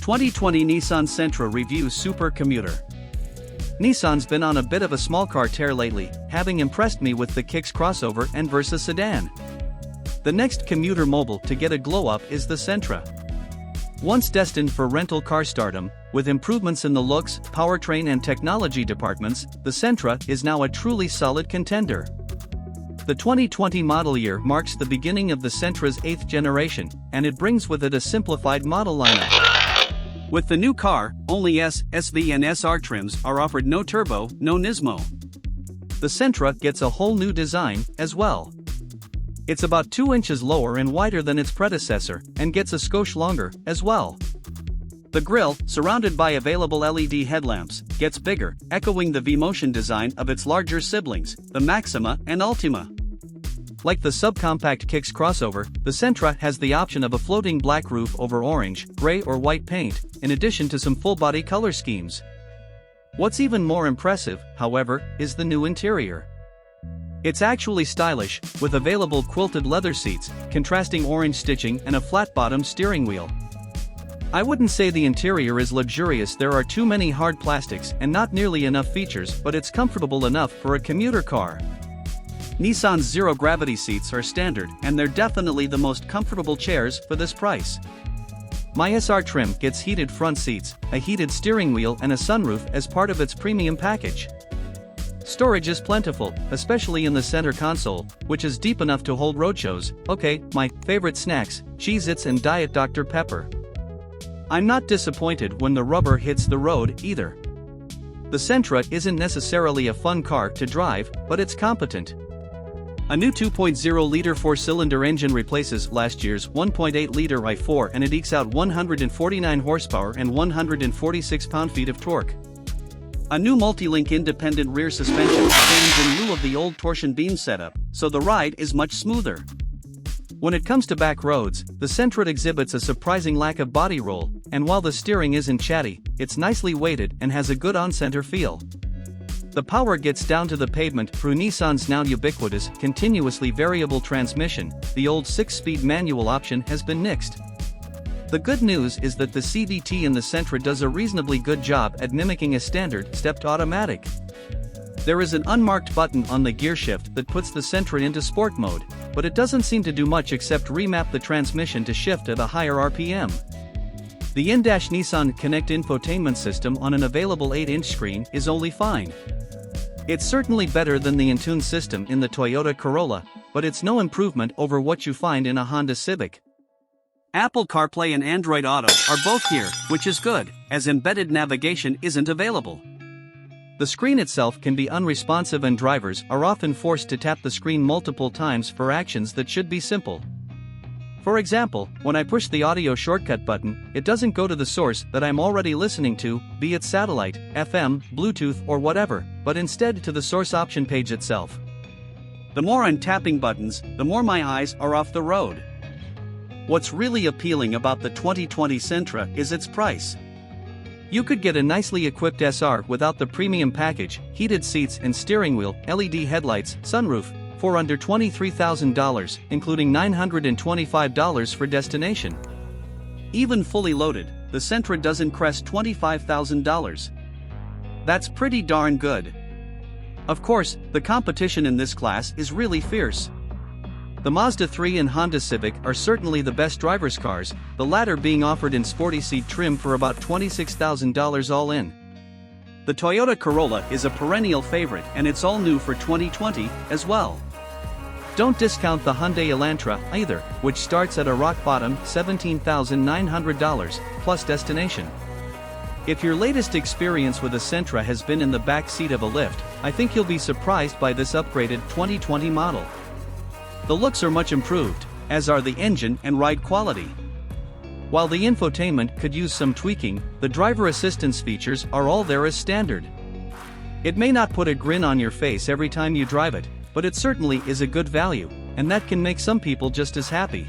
2020 Nissan Sentra Review Super Commuter. Nissan's been on a bit of a small car tear lately, having impressed me with the Kicks crossover and Versa sedan. The next commuter mobile to get a glow-up is the Sentra. Once destined for rental car stardom, with improvements in the looks, powertrain and technology departments, the Sentra is now a truly solid contender. The 2020 model year marks the beginning of the Sentra's 8th generation, and it brings with it a simplified model lineup. With the new car, only S, SV and SR trims are offered, no turbo, no Nismo. The Sentra gets a whole new design, as well. It's about 2 inches lower and wider than its predecessor, and gets a skosh longer, as well. The grille, surrounded by available LED headlamps, gets bigger, echoing the V-Motion design of its larger siblings, the Maxima and Ultima. Like the subcompact Kicks crossover, the Sentra has the option of a floating black roof over orange, gray or white paint, in addition to some full-body color schemes. What's even more impressive, however, is the new interior. It's actually stylish, with available quilted leather seats, contrasting orange stitching and a flat-bottom steering wheel. I wouldn't say the interior is luxurious, there are too many hard plastics and not nearly enough features, but it's comfortable enough for a commuter car. Nissan's zero-gravity seats are standard, and they're definitely the most comfortable chairs for this price. My SR trim gets heated front seats, a heated steering wheel and a sunroof as part of its premium package. Storage is plentiful, especially in the center console, which is deep enough to hold roadshows. Okay, my favorite snacks, Cheez-Its and Diet Dr. Pepper. I'm not disappointed when the rubber hits the road, either. The Sentra isn't necessarily a fun car to drive, but it's competent. A new 2.0-liter 4-cylinder engine replaces last year's 1.8-liter i4, and it ekes out 149 horsepower and 146 pound-feet of torque. A new multi-link independent rear suspension stands in lieu of the old torsion beam setup, so the ride is much smoother. When it comes to back roads, the Sentra exhibits a surprising lack of body roll, and while the steering isn't chatty, it's nicely weighted and has a good on-center feel. The power gets down to the pavement through Nissan's now ubiquitous, continuously variable transmission. The old 6-speed manual option has been nixed. The good news is that the CVT in the Sentra does a reasonably good job at mimicking a standard stepped automatic. There is an unmarked button on the gearshift that puts the Sentra into sport mode, but it doesn't seem to do much except remap the transmission to shift at a higher RPM. The in-dash Nissan Connect infotainment system on an available 8-inch screen is only fine. It's certainly better than the Intune system in the Toyota Corolla, but it's no improvement over what you find in a Honda Civic. Apple CarPlay and Android Auto are both here, which is good, as embedded navigation isn't available. The screen itself can be unresponsive and drivers are often forced to tap the screen multiple times for actions that should be simple. For example, when I push the audio shortcut button, it doesn't go to the source that I'm already listening to, be it satellite, FM, Bluetooth or whatever, but instead to the source option page itself. The more I'm tapping buttons, the more my eyes are off the road. What's really appealing about the 2020 Sentra is its price. You could get a nicely equipped SR without the premium package, heated seats and steering wheel, LED headlights, sunroof, for under $23,000, including $925 for destination. Even fully loaded, the Sentra doesn't crest $25,000. That's pretty darn good. Of course, the competition in this class is really fierce. The Mazda 3 and Honda Civic are certainly the best driver's cars, the latter being offered in sporty-seat trim for about $26,000 all in. The Toyota Corolla is a perennial favorite, and it's all new for 2020, as well. Don't discount the Hyundai Elantra, either, which starts at a rock-bottom $17,900, plus destination. If your latest experience with a Sentra has been in the back seat of a lift, I think you'll be surprised by this upgraded 2020 model. The looks are much improved, as are the engine and ride quality. While the infotainment could use some tweaking, the driver assistance features are all there as standard. It may not put a grin on your face every time you drive it, but it certainly is a good value, and that can make some people just as happy.